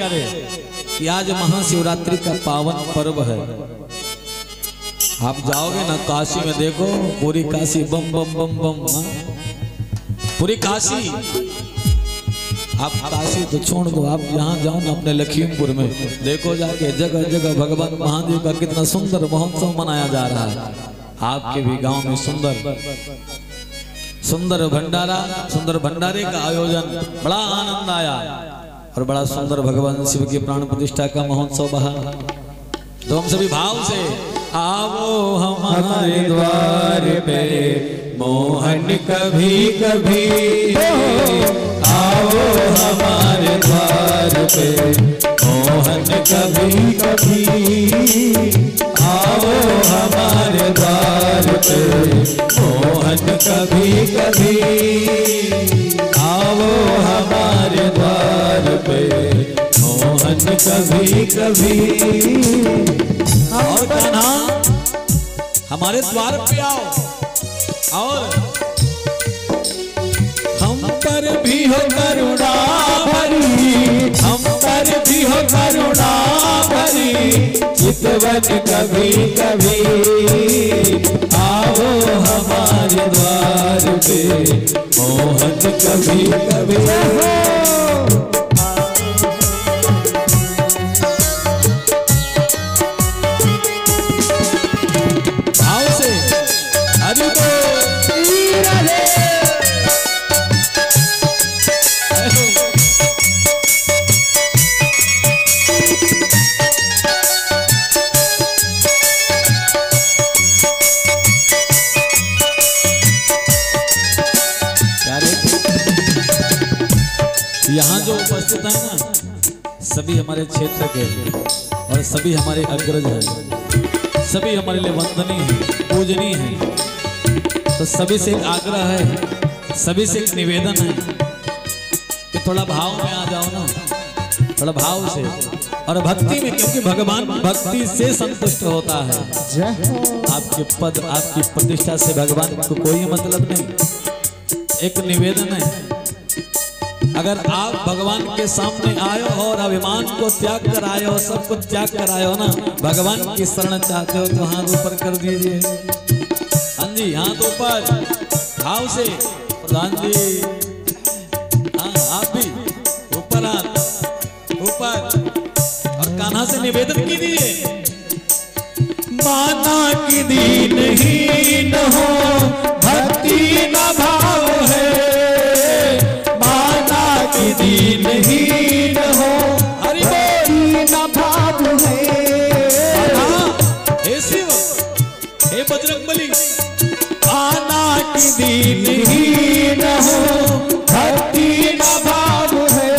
प्यारे कि आज महाशिवरात्रि का पावन पर्व है। आप जाओगे ना काशी में, देखो पूरी काशी बम बम बम बम, पूरी काशी। आप काशी तो छोड़ दो, आप यहाँ जाओ ना अपने लखीमपुर में, देखो जाके जगह जगह भगवान महादेव का कितना सुंदर महोत्सव मनाया जा रहा है। आपके भी गांव में सुंदर सुंदर भंडारे का आयोजन, बड़ा आनंद आया और बड़ा सुंदर भगवान शिव की प्राण प्रतिष्ठा का महोत्सव बहा। तो हम सभी भाव से आओ हमारे द्वार पे मोहन कभी कभी, आओ हमारे द्वार पे मोहन कभी कभी, आओ हमारे द्वार पे मोहन कभी कभी, आओ हमारे द्वार पे मोहन कभी कभी। और कान्हा हमारे द्वार पे आओ और हम पर भी हो करुणा भरी, हम पर भी हो करुणा भरी, चितवन कभी कभी, आओ हमारे द्वार पे मोहन कभी कभी। यहाँ जो उपस्थित है ना, सभी हमारे क्षेत्र के और सभी हमारे अग्रज हैं, सभी हमारे लिए वंदनीय हैं, पूजनीय हैं। तो सभी से एक आग्रह है, सभी से एक निवेदन है कि थोड़ा भाव में आ जाओ ना, थोड़ा भाव से और भक्ति में, क्योंकि भगवान भक्ति से संतुष्ट होता है। आपके पद आपकी प्रतिष्ठा से भगवान को कोई मतलब नहीं। एक निवेदन है, अगर आप भगवान के सामने आए हो और अभिमान को त्याग कर आए हो, सब कुछ त्याग कर आए हो ना, भगवान की शरण चाहते हो तो हाथ ऊपर कर दीजिए। हाँ जी, हाथ ऊपर, भाव से। प्रधान जी, हाँ आप भी ऊपर, हाथ ऊपर, और कान्हा से निवेदन कीजिए, माना कि दीन ही न हो भक्ति न भाव है, दीन ही न हो हरि न भाव है। हे शिव, हे बजरंगबली, आना की दीन ही न हो भक्ति न भाव है,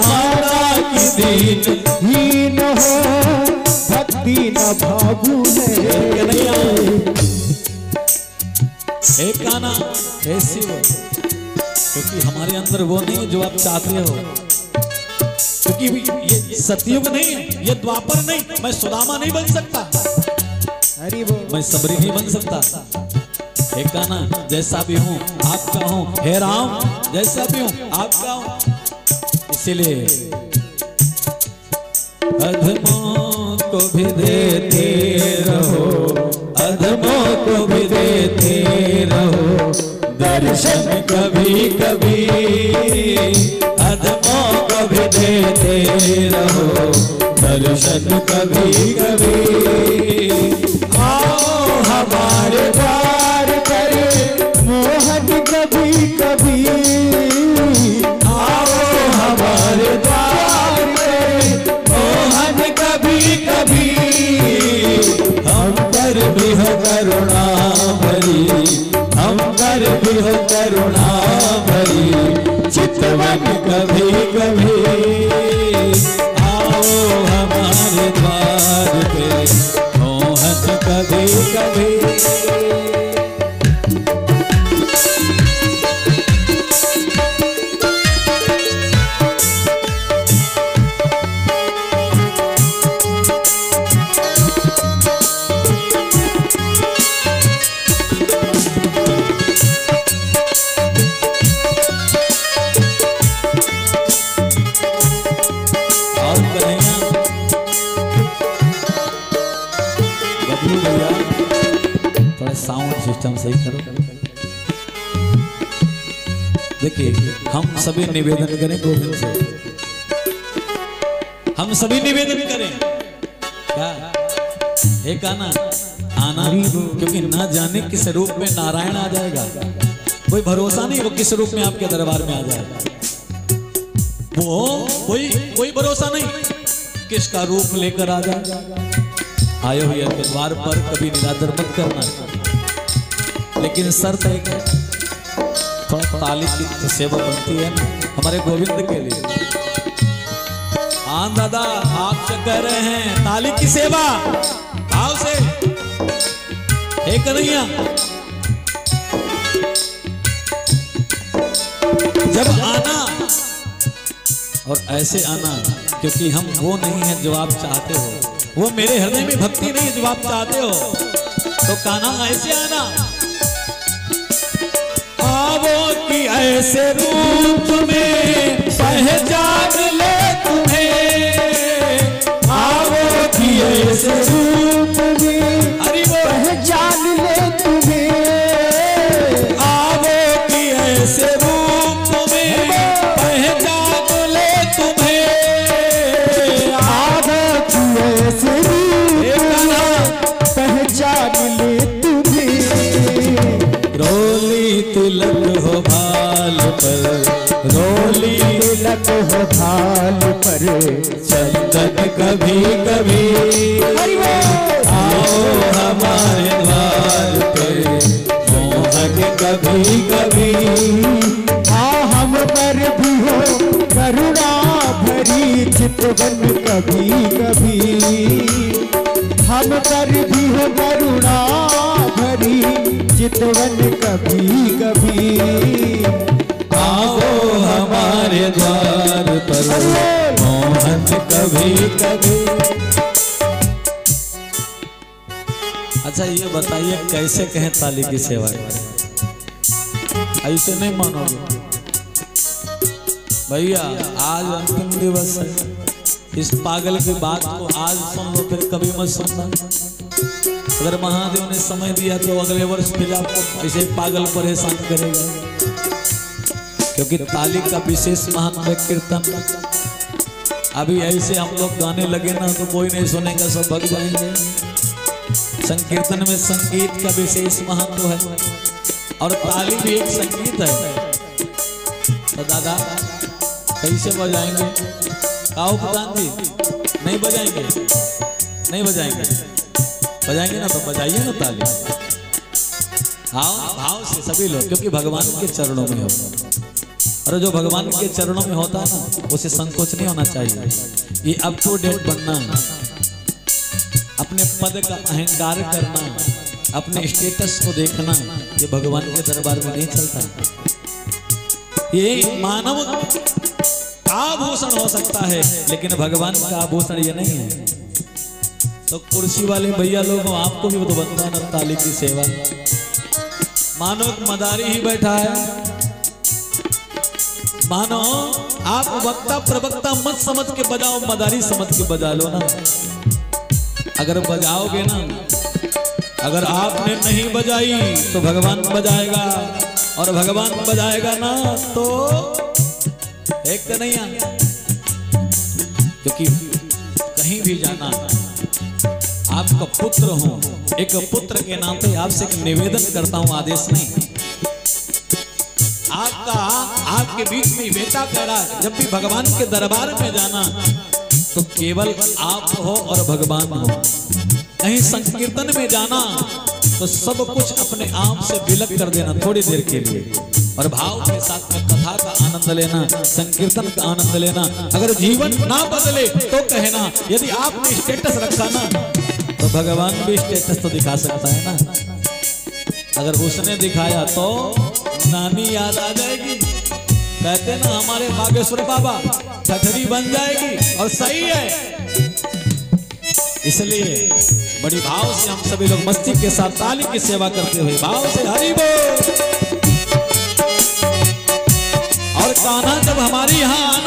आना की दीन ही न हो भक्ति न भाव है। हे कान्हा, हे शिव, क्योंकि हमारे अंदर वो नहीं है जो आप चाहते हो, क्योंकि ये सतयुग नहीं है, ये द्वापर नहीं। मैं सुदामा नहीं बन सकता, मैं सबरी नहीं बन सकता। हे कान्हा, जैसा भी हूँ आपका हूँ, हे राम जैसा भी हूँ आपका हूँ। इसीलिए अधमों को भी देते रहो, अधमों को भी देते रहो दर्शन कभी कभी, अधमों को भी देते रहो दर्शन कभी कभी। आओ हमारे द्वार पर मोहन कभी कभी, आओ हमारे द्वार पर मोहन कभी कभी, हम पर भी हो करुणा भरी, हम पर भी हो करुणा भरी, चितवन कभी कभी, आओ हमारे द्वार पे सिस्टम सही करो। देखिए हम सभी निवेदन करें गोविंद से, हम सभी निवेदन करें क्या एक आना क्योंकि ना जाने किस रूप में नारायण आ जाएगा, कोई भरोसा नहीं वो किस रूप में आपके दरबार में आ जाएगा, वो कोई भरोसा नहीं किसका रूप लेकर आ जाएगा। आए हुए के द्वार पर कभी निरादर मत करना, लेकिन शर्त है कि थोड़ा ताली की तो सेवा बनती है ना हमारे गोविंद के लिए। हाँ दादा आप से कह रहे हैं ताली की सेवा भाव से एक कन्हैया। जब आना और ऐसे आना क्योंकि हम वो नहीं है जो आप चाहते हो, वो मेरे हृदय में भक्ति नहीं जो आप चाहते हो, तो कान्हा ऐसे आना आवो कि ऐसे रूप में पहचान ले तुम्हें, आवो कि ऐसे रूप में अरे वो पहचान ले तुम्हें, आवो कि ऐसे रूप में पहचान ले तुम्हें, आवो कि ऐसे पहचान ले तुम्हें। रोली तिलक हो भाल पर, रोली तिलक हो भाल पर, चंदन कभी कभी आओ हमारे द्वार पर, मोहन कभी कभी हम पर भी हो करुणा भरी, चितवन कभी कभी हम पर भी हो करुणा भरी, चितवन कभी कभी आओ हमारे द्वार पर, मोहन कभी कभी। अच्छा ये बताइए कैसे कहें ताली की सेवा, ऐसे नहीं मानोगे भैया। आज अंतिम दिवस है, इस पागल की बात को आज सुन लो फिर कभी मत सुनना। अगर महादेव ने समय दिया तो अगले वर्ष फिर आपको ऐसे पागल परेशान करेगा, क्योंकि ताली का विशेष महत्व है। कीर्तन अभी ऐसे हम लोग गाने लगे ना तो कोई नहीं सुनेगा, सब भग जाएंगे। संकीर्तन में संगीत का विशेष महत्व है और ताली भी एक संगीत है। तो दादा कैसे बजाएंगे? आओ प्रधान जी नहीं बजाएंगे, नहीं बजाएंगे, बजाएंगे ना तो बजाइए ना ताली। आओ भाव से सभी लोग, क्योंकि भगवान के चरणों में हो, और जो भगवान के चरणों में होता है ना उसे संकोच नहीं होना चाहिए। ये अप टू डेट बनना, अपने पद का अहंकार करना, अपने स्टेटस को देखना, ये भगवान के दरबार में नहीं चलता। ये मानव आभूषण हो सकता है लेकिन भगवान का आभूषण ये नहीं है। तो कुर्सी वाले भैया लोग आपको भी तो बनता है ना ताली की सेवा। मानो मदारी ही बैठा है, मानो आप वक्ता प्रवक्ता मत समझ के बजाओ, मदारी समझ के बजा लो ना। अगर बजाओगे ना, अगर आपने नहीं बजाई तो भगवान बजाएगा, और भगवान बजाएगा ना तो एक तो नहीं आएगा। क्योंकि कहीं भी जाना, आपका पुत्र हूं, एक पुत्र के नाते आपसे एक निवेदन करता हूं, आदेश नहीं। आपके बीच में बेटा कह रहा, जब भी भगवान के दरबार में जाना तो केवल आप हो और भगवान हो। कहीं संकीर्तन में जाना तो सब कुछ अपने आप से विलग कर देना थोड़ी देर के लिए, और भाव के साथ में कथा का आनंद लेना, संकीर्तन का आनंद लेना। अगर जीवन ना बदले तो कहना, यदि आपने स्टेटस रखा ना तो भगवान भी स्टेटस तो दिखा सकता है ना। अगर उसने दिखाया तो नानी याद आ जाएगी, कहते ना हमारे बागेश्वर बाबा ठठरी बन जाएगी, और सही है। इसलिए बड़ी भाव से हम सभी लोग मस्ती के साथ ताली की सेवा करते हुए भाव से हरि बोल। और कान्हा जब हमारी यहाँ आना